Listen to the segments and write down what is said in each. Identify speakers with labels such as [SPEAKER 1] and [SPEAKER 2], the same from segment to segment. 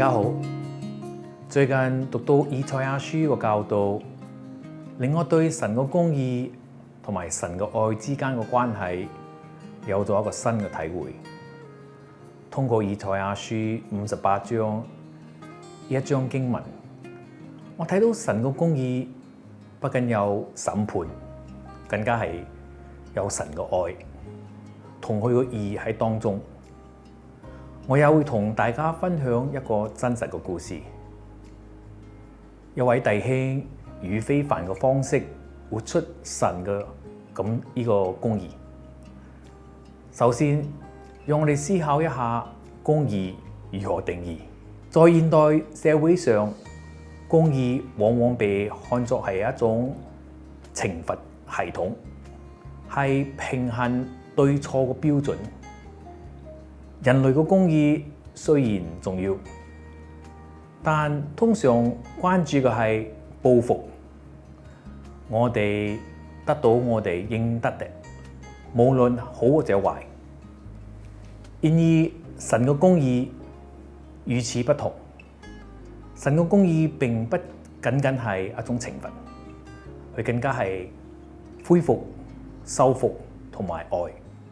[SPEAKER 1] 家好，最近讀到以賽亞書個教導，令我對神嘅公義同埋神嘅愛之間嘅關係有咗一個新嘅體會。通過以賽亞書58章一章經文，我睇到神嘅公義不僅有審判，更加係有神嘅愛同佢嘅義喺當中。我也會同大家分享一個真實嘅故事。一位弟兄以非凡嘅方式活出神嘅呢個公義。首先，讓我哋思考一下公義如何定義。在現代社會上，公義往往被看作係一種懲罰系統，係平衡對錯嘅標準。人類嘅公義雖然重要，但通常關注嘅係報復。我哋得到我哋應得嘅，無論好或者壞。然而，神嘅公義與此不同。神嘅公義並不僅僅係一種懲罰，佢更加係恢復、修復同埋愛。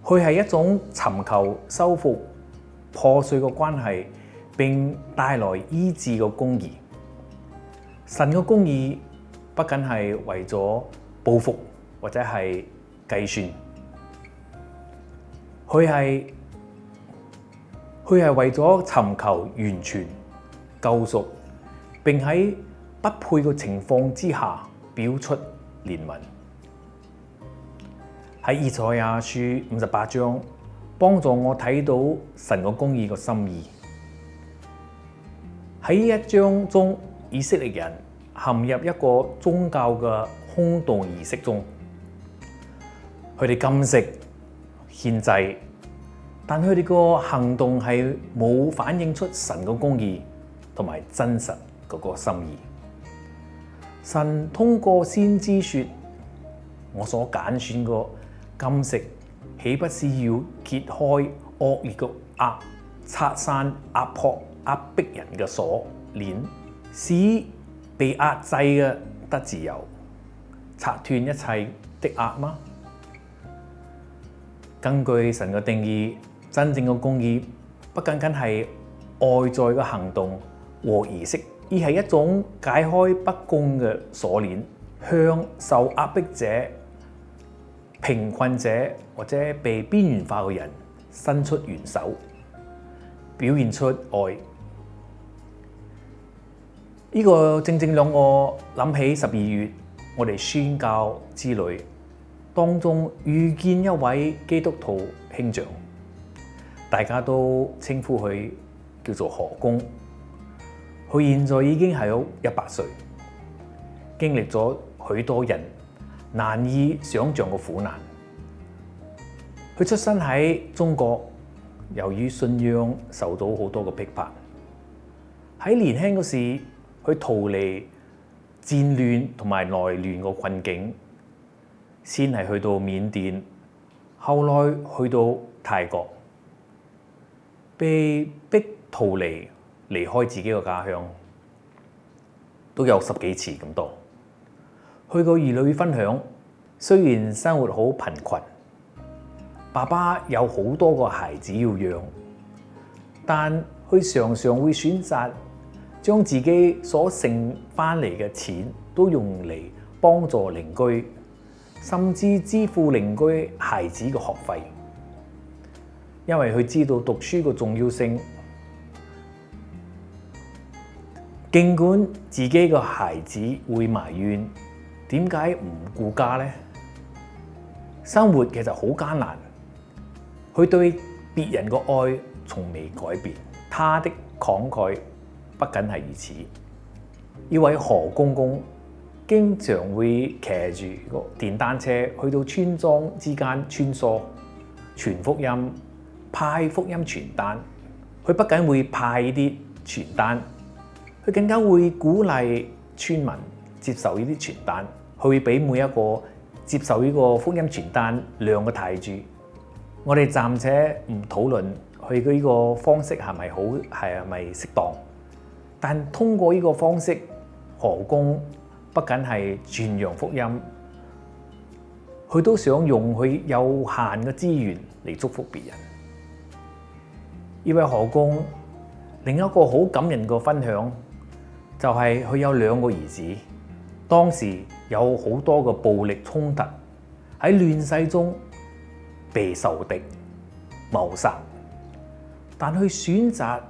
[SPEAKER 1] 佢係一種尋求修復破碎嘅關係，並帶來醫治嘅公義。神嘅公義不僅係為咗報復或者係計算，佢係為咗尋求完全救贖，並喺不配嘅情況之下表出憐憫。喺以賽亞書58章，幫助我睇到神嘅公義嘅心意。喺呢一章中，以色列人陷入一個宗教嘅空洞儀式中，佢哋禁食、獻祭，但佢哋個行動係冇反映出神嘅公義同埋真實嗰個心意。神通過先知說：我所揀選嘅禁食，豈不是要揭開惡劣嘅軛，拆散壓迫人嘅鎖鏈，使被壓制嘅得自由，拆斷一切的軛嗎？根據神嘅定義，真正嘅公義不僅僅係外在嘅行動和儀式，而係一種解開不公嘅鎖鏈，向受壓迫者、貧困者或者被邊緣化嘅人伸出援手，表現出愛。呢個正正讓我諗起12月我哋宣教之旅當中遇見一位基督徒兄長，大家都稱呼佢叫做何公。佢現在已經係有100歲，經歷咗許多人難以想像嘅苦難。佢出生喺中國，由於信仰受到好多嘅逼迫。喺年輕嗰時，佢逃離戰亂同埋內亂嘅困境，先係去到緬甸，後來去到泰國，被逼逃離開自己嘅家鄉，都有10幾次咁多。佢個兒女分享，雖然生活好貧困，爸爸有好多個孩子要養，但佢常常會選擇將自己所剩翻嚟嘅錢都用嚟幫助鄰居，甚至支付鄰居孩子嘅學費，因為佢知道讀書嘅重要性。儘管自己嘅孩子會埋怨點解唔顧家呢？生活其實好艱難。佢對別人嘅愛從未改變，他的慷慨不僅係如此。呢位何公公經常會騎住個電單車去到村莊之間穿梭，傳福音、派福音傳單。佢不僅會派呢啲傳單，佢更加會鼓勵村民接受呢啲傳單。佢會俾每一個接受呢個福音傳單2個泰銖。我哋暫且唔討論佢嘅呢個方式係咪適當，但通過呢個方式，何公不僅係傳揚福音，佢都想用佢有限嘅資源嚟祝福別人。呢位何公另一個好感人嘅分享就係佢有2個兒子，當時有好多嘅暴力衝突，喺亂世中被仇敵謀殺，但佢選擇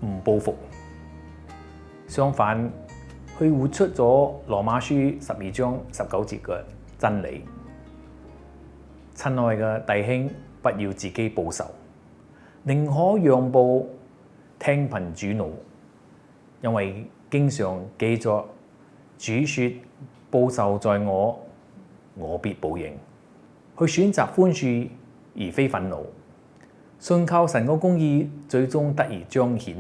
[SPEAKER 1] 唔報復，相反，佢活出咗羅馬書12章19節嘅真理。親愛嘅弟兄，不要自己報仇，寧可讓步，聽憑主怒，因為經常記著主說：報仇在我，我必報應。佢選擇寬恕而非憤怒，信靠神嘅公義最終得以彰顯。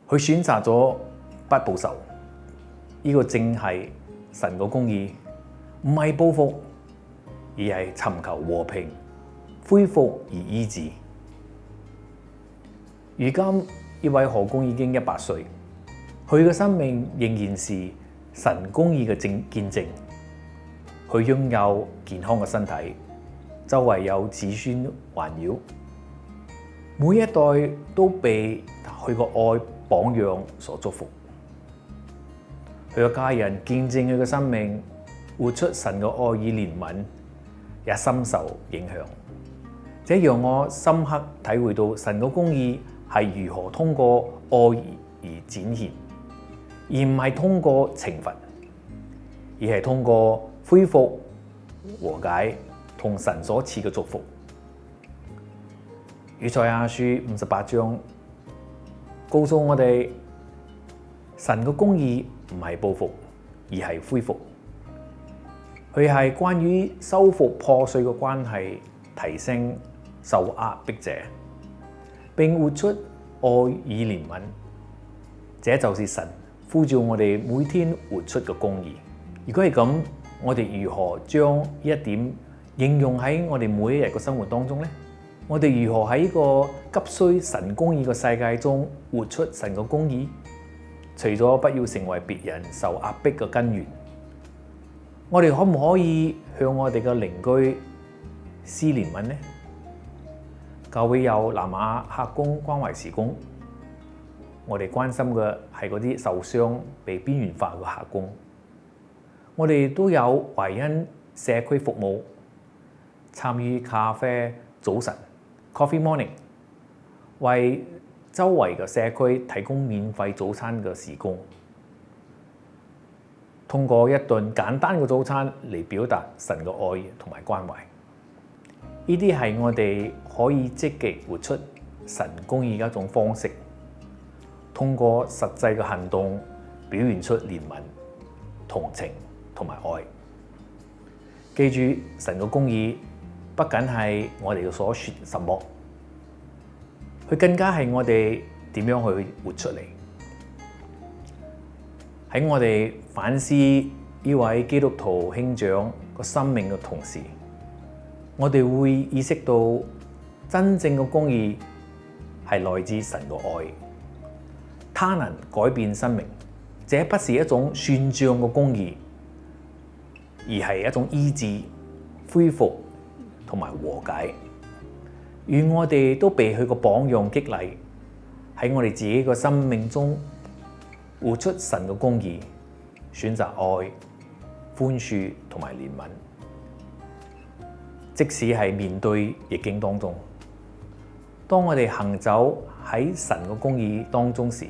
[SPEAKER 1] 佢選擇咗不報仇，呢個正係神嘅公義，唔係報復，而係尋求和平、恢復而醫治。如今呢位何公已經100歲，佢嘅生命仍然是神公義嘅見證。佢擁有健康嘅身體，周圍有子孫環繞，每一代都被佢個愛榜樣所祝福。佢嘅家人見證佢嘅生命，活出神嘅愛與憐憫，也深受影響。這讓我深刻體會到神嘅公義係如何通過愛而展現，而唔係通過懲罰，而係通過恢復、和解同神所賜嘅祝福。以賽亞書58章告訴我哋，神嘅公義唔係報復，而係恢復。佢係關於修復破碎嘅關係，提升受壓迫者，並活出愛與憐憫。這就是神呼召我哋每天活出嘅公義。如果係咁，我哋如何將呢一點應用喺我哋每一日嘅生活當中呢？我哋如何喺呢個急需神公義嘅世界中活出神嘅公義？除咗不要成為別人受壓迫嘅根源，我哋可唔可以向我哋嘅鄰居施憐憫呢？教會有南亞客工關懷事工，我哋關心嘅係嗰啲受傷、被邊緣化嘅客工。我哋都有懷恩社區服務，參與咖啡早晨 （Coffee Morning），為周圍嘅社區提供免費早餐嘅事工。通過一頓簡單嘅早餐嚟表達神嘅愛同埋關懷，呢啲係我哋可以積極活出神公義嘅一種方式。通過實際嘅行動表現出憐憫、同情同埋愛。記住，神嘅公義不僅係我哋嘅所說什麼，佢更加係我哋點樣去活出嚟。喺我哋反思呢位基督徒兄長個生命嘅同時，我哋會意識到真正嘅公義係來自神嘅愛，它能改變生命。這不是一種算賬嘅公義，而係一種醫治、恢復同埋和解。願我哋都被佢個榜樣激勵，喺我哋自己個生命中活出神嘅公義，選擇愛、寬恕同埋憐憫。即使係面對逆境當中，當我哋行走喺神嘅公義當中時，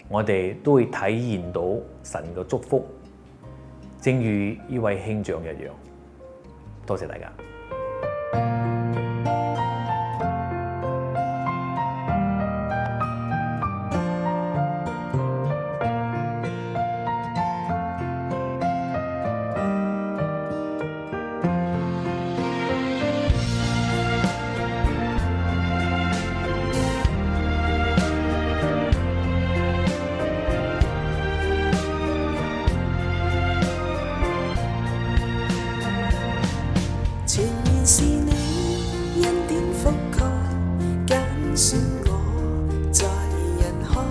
[SPEAKER 1] 我哋都會體驗到神嘅祝福，正如呢位兄長一樣。多謝大家。
[SPEAKER 2] 全然是你恩典覆蓋，揀選我在人海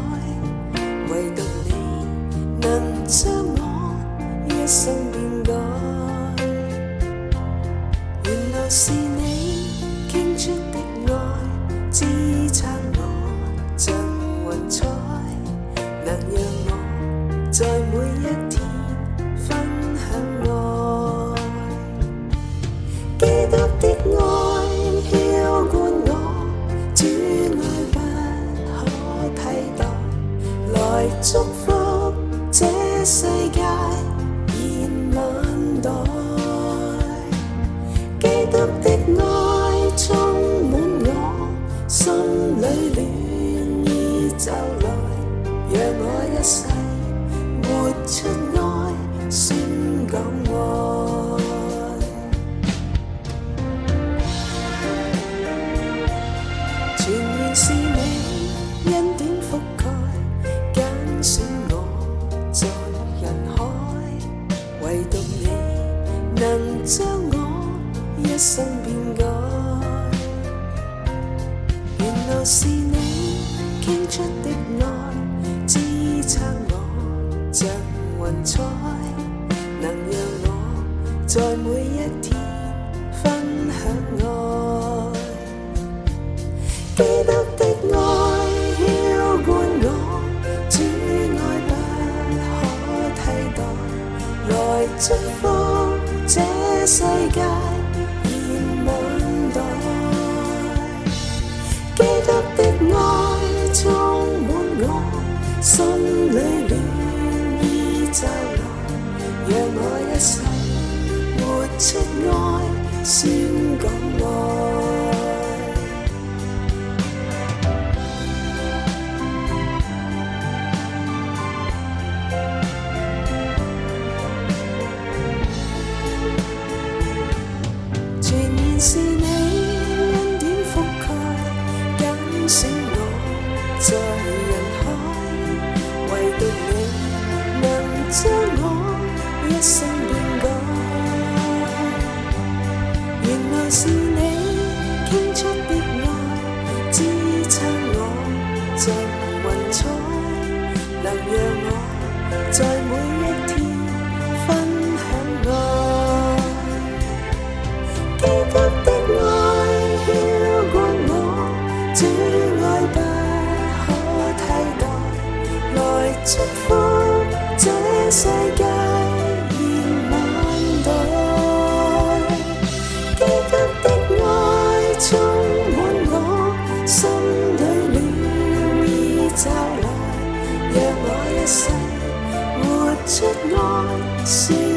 [SPEAKER 2] 愛是